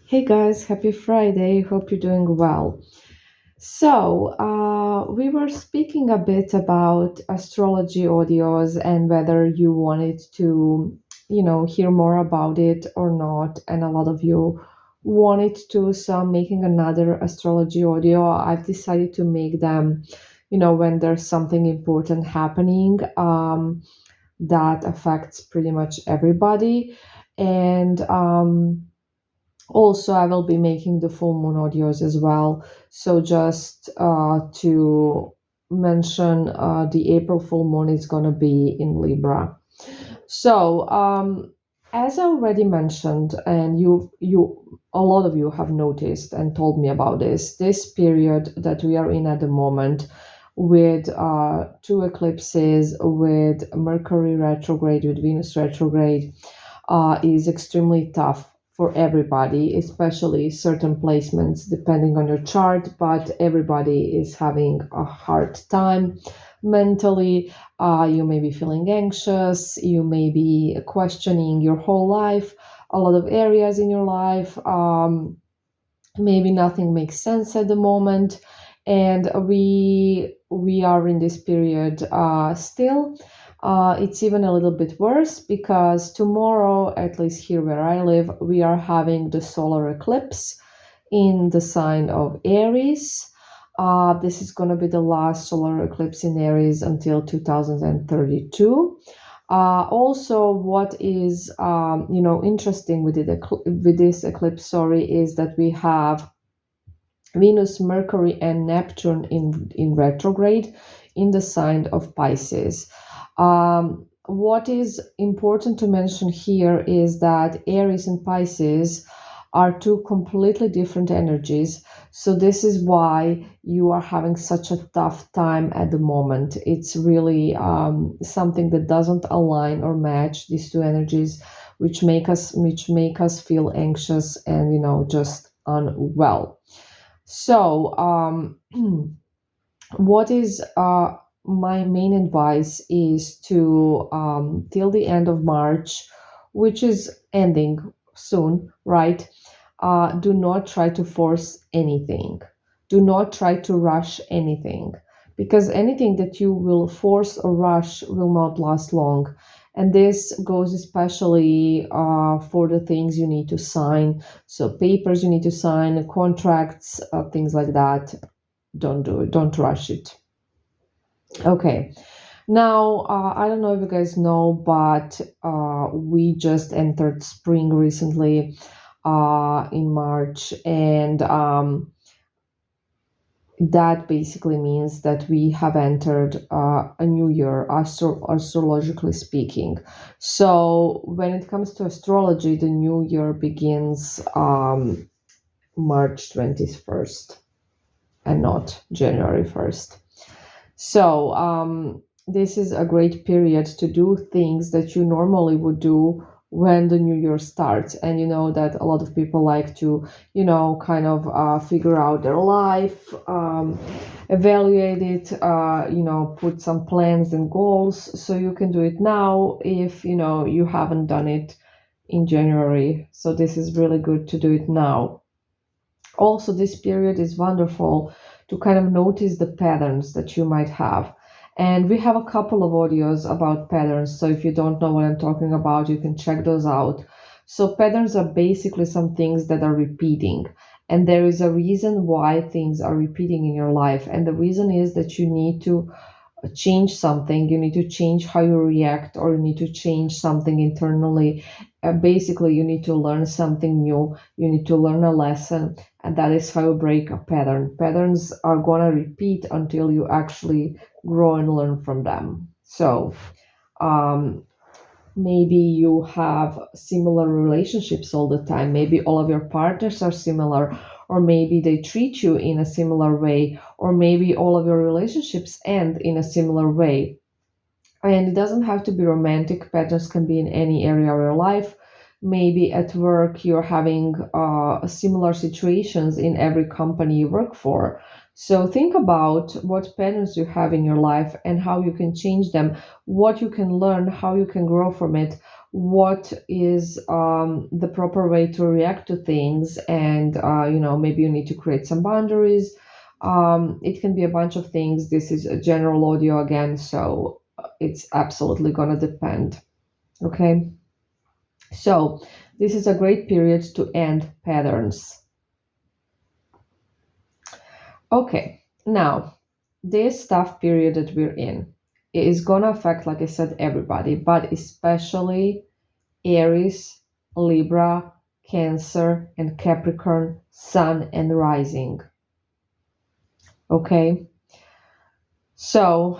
Hey guys, happy Friday. Hope you're doing well. We were speaking a bit about astrology audios and whether you wanted to, hear more about it or not. And a lot of you wanted to, so I'm making another astrology audio. I've decided to make them, when there's something important happening that affects pretty much everybody. And, also, I will be making the full moon audios as well. So just to mention, the April full moon is going to be in Libra. So, as I already mentioned, and a lot of you have noticed and told me about this period that we are in at the moment, with two eclipses, with Mercury retrograde, with Venus retrograde, is extremely tough for everybody, especially certain placements depending on your chart, but everybody is having a hard time mentally. You may be feeling anxious, you may be questioning your whole life, a lot of areas in your life. Maybe nothing makes sense at the moment, and we are in this period still. It's even a little bit worse because tomorrow, at least here where I live, we are having the solar eclipse in the sign of Aries. This is going to be the last solar eclipse in Aries until 2032. Also, what is interesting with with this eclipse, sorry, is that we have Venus, Mercury, and Neptune in retrograde in the sign of Pisces. What is important to mention here is that Aries and Pisces are two completely different energies. So, this is why you are having such a tough time at the moment. It's really something that doesn't align or match these two energies, which make us feel anxious and just unwell. So, what is my main advice is to, till the end of March, which is ending soon, right? Do not try to force anything. Do not try to rush anything, because anything that you will force or rush will not last long. And this goes especially for the things you need to sign. So, papers you need to sign, contracts, things like that. Don't do it, don't rush it. Okay. Now, I don't know if you guys know, but we just entered spring recently in March, and that basically means that we have entered a new year, astrologically speaking. So, when it comes to astrology, the new year begins March 21st and not January 1st. So, this is a great period to do things that you normally would do when the new year starts. And you know that a lot of people like to, kind of figure out their life, evaluate it, put some plans and goals. So you can do it now if, you haven't done it in January. So this is really good to do it now. Also, this period is wonderful to kind of notice the patterns that you might have. And we have a couple of audios about patterns. So if you don't know what I'm talking about, you can check those out. So patterns are basically some things that are repeating. And there is a reason why things are repeating in your life. And the reason is that you need to change something, you need to change how you react, or you need to change something internally. Basically, you need to learn something new, you need to learn a lesson, and that is how you break a pattern. Patterns are going to repeat until you actually grow and learn from them. So, um, maybe you have similar relationships all the time, maybe all of your partners are similar, or maybe they treat you in a similar way, or maybe all of your relationships end in a similar way. And it doesn't have to be romantic. Patterns can be in any area of your life. Maybe at work you're having similar situations in every company you work for. So think about what patterns you have in your life and how you can change them, what you can learn, how you can grow from it, what is the proper way to react to things, and maybe you need to create some boundaries. It can be a bunch of things. This is a general audio again, so it's absolutely going to depend. Okay, so this is a great period to end patterns. Okay, now this tough period that we're in is gonna affect, like I said, everybody, but especially Aries, Libra, Cancer, and Capricorn, Sun and Rising. Okay, so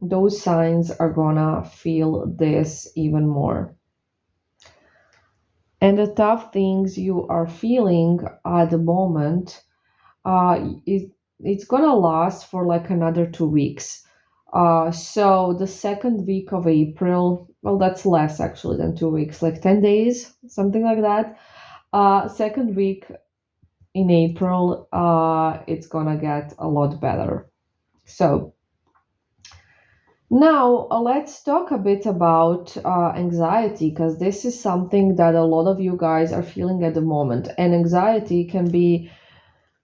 those signs are gonna feel this even more. And the tough things you are feeling at the moment, it's gonna last for like another 2 weeks. So the second week of April, well, that's less actually than 2 weeks, like 10 days, something like that. Second week in April, it's gonna get a lot better. So now let's talk a bit about anxiety, because this is something that a lot of you guys are feeling at the moment. And anxiety can be,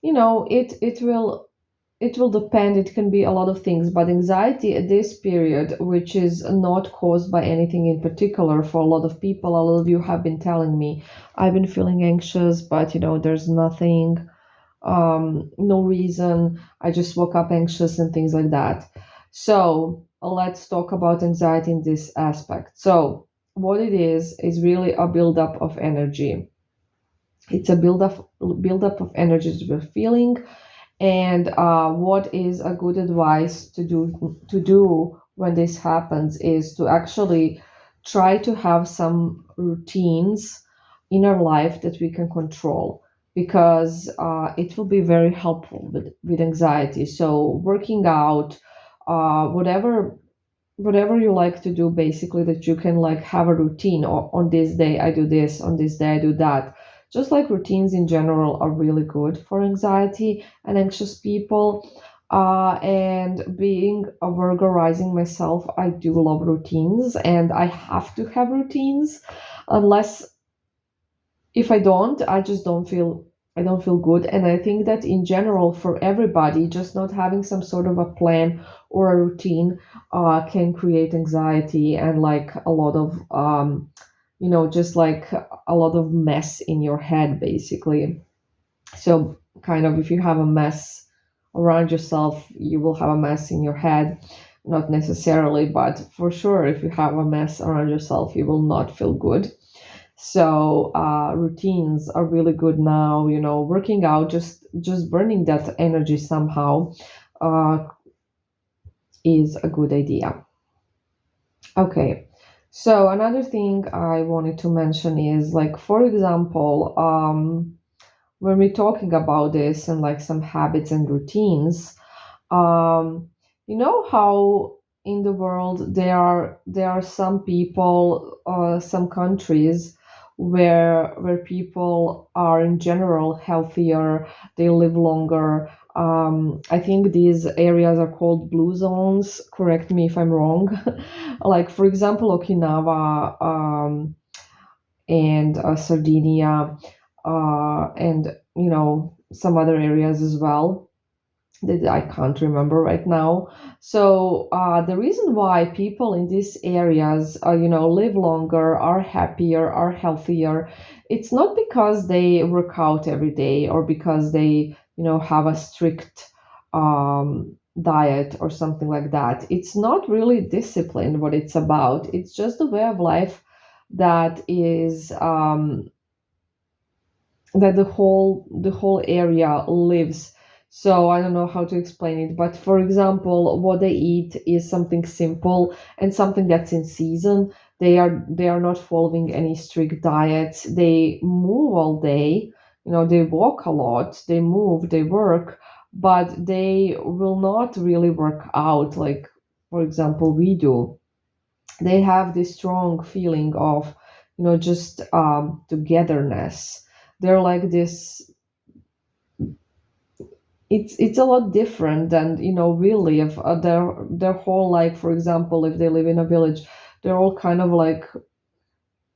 it will depend. It can be a lot of things, but anxiety at this period, which is not caused by anything in particular for a lot of people, a lot of you have been telling me, I've been feeling anxious, but there's nothing, no reason. I just woke up anxious and things like that. So let's talk about anxiety in this aspect. So what it is really a buildup of energy. It's a buildup of energy that we're feeling. And what is a good advice to do when this happens is to actually try to have some routines in our life that we can control, because it will be very helpful with anxiety. So working out, whatever you like to do, basically, that you can like have a routine, or on this day I do this, on this day I do that. Just like routines in general are really good for anxiety and anxious people. And being a Virgo rising myself, I do love routines, and I have to have routines. Unless, if I don't, I don't feel good. And I think that in general, for everybody, just not having some sort of a plan or a routine can create anxiety and like a lot of just like a lot of mess in your head, basically. So kind of, if you have a mess around yourself, you will have a mess in your head. Not necessarily, but for sure, if you have a mess around yourself, you will not feel good. So routines are really good now. Working out, just burning that energy somehow, uh, is a good idea. Okay. So another thing I wanted to mention is, like, for example, when we're talking about this and like some habits and routines, um, you know how in the world there are some people, some countries where people are in general healthier, they live longer. I think these areas are called blue zones. Correct me if I'm wrong. Like, for example, Okinawa, and Sardinia, and some other areas as well that I can't remember right now. So the reason why people in these areas, live longer, are happier, are healthier, it's not because they work out every day, or because they, have a strict diet or something like that. It's not really discipline what it's about. It's just a way of life that is that the whole area lives. So I don't know how to explain it, but for example, what they eat is something simple and something that's in season. They are not following any strict diets. They move all day, they walk a lot, they move, they work, but they will not really work out like, for example, we do. They have this strong feeling of, just togetherness. They're like this. It's a lot different than we live, their whole, like, for example, if they live in a village, they're all kind of like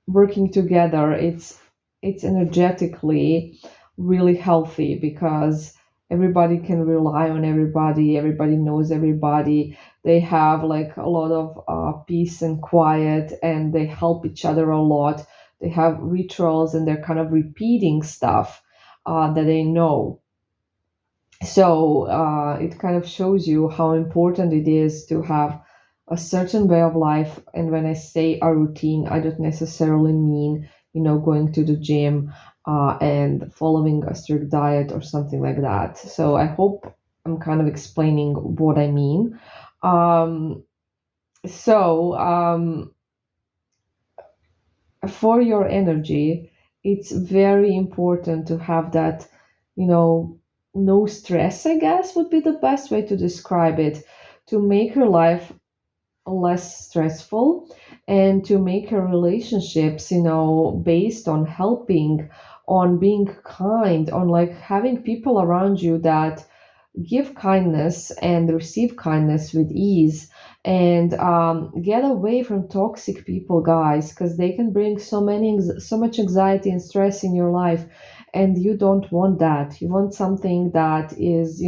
working together. It's energetically really healthy because everybody can rely on everybody, everybody knows everybody, they have like a lot of peace and quiet, and they help each other a lot. They have rituals and they're kind of repeating stuff that they know. So it kind of shows you how important it is to have a certain way of life. And when I say a routine, I don't necessarily mean, going to the gym and following a strict diet or something like that. So I hope I'm kind of explaining what I mean. Um, so for your energy, it's very important to have that, you know, no stress, I guess would be the best way to describe it, to make your life less stressful and to make your relationships, based on helping, on being kind, on like having people around you that give kindness and receive kindness with ease, and get away from toxic people, guys, because they can bring so much anxiety and stress in your life, and you don't want that. You want something that is,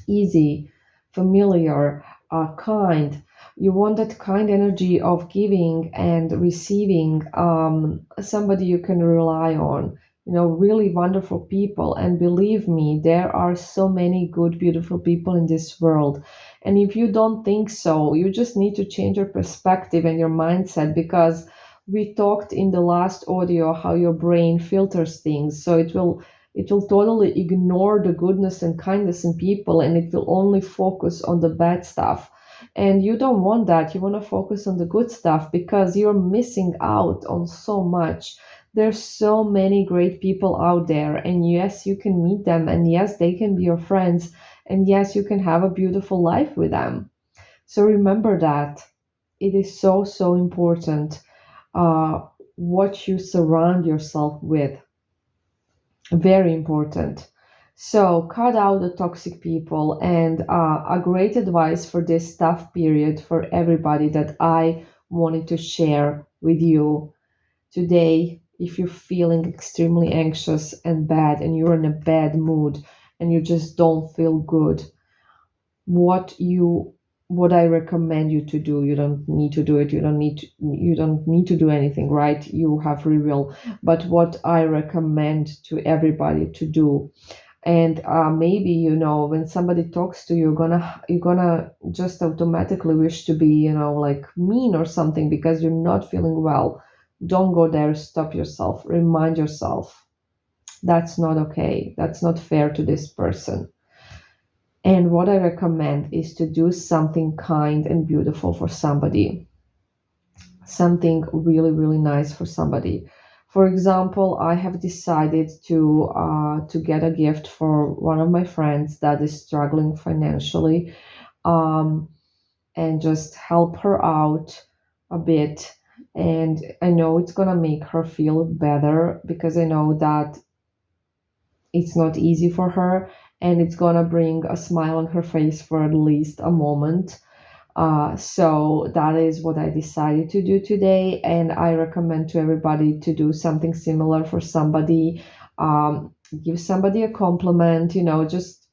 easy, familiar, kind. You want that kind energy of giving and receiving, somebody you can rely on, really wonderful people. And believe me, there are so many good, beautiful people in this world. And if you don't think so, you just need to change your perspective and your mindset, because we talked in the last audio how your brain filters things. So it will totally ignore the goodness and kindness in people, and it will only focus on the bad stuff. And you don't want that. You want to focus on the good stuff because you're missing out on so much. There's so many great people out there, and yes, you can meet them, and yes, they can be your friends, and yes, you can have a beautiful life with them. So remember that it is so, so important, uh, what you surround yourself with. Very important. So cut out the toxic people. And a great advice for this tough period for everybody that I wanted to share with you today: if you're feeling extremely anxious and bad, and you're in a bad mood, and you just don't feel good, what you what I recommend you to do. You don't need to do it. You don't need to do anything, right? You have free will. But what I recommend to everybody to do, and maybe, when somebody talks to you, you're gonna just automatically wish to be, like mean or something because you're not feeling well. Don't go there. Stop yourself. Remind yourself that's not okay. That's not fair to this person. And what I recommend is to do something kind and beautiful for somebody, something really, really nice for somebody. For example, I have decided to get a gift for one of my friends that is struggling financially, um, and just help her out a bit. And I know it's gonna make her feel better because I know that it's not easy for her, and it's gonna bring a smile on her face for at least a moment. So that is what I decided to do today, and I recommend to everybody to do something similar for somebody. Give somebody a compliment, just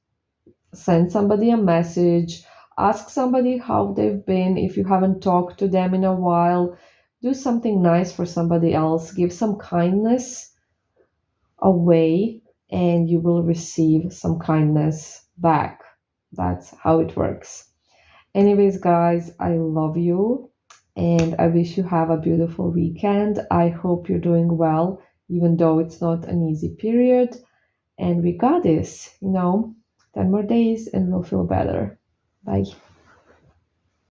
send somebody a message, ask somebody how they've been if you haven't talked to them in a while. Do something nice for somebody else, give some kindness away, and you will receive some kindness back. That's how it works. Anyways, guys, I love you and I wish you have a beautiful weekend. I hope you're doing well, even though it's not an easy period. And we got this, 10 more days and we'll feel better. Bye.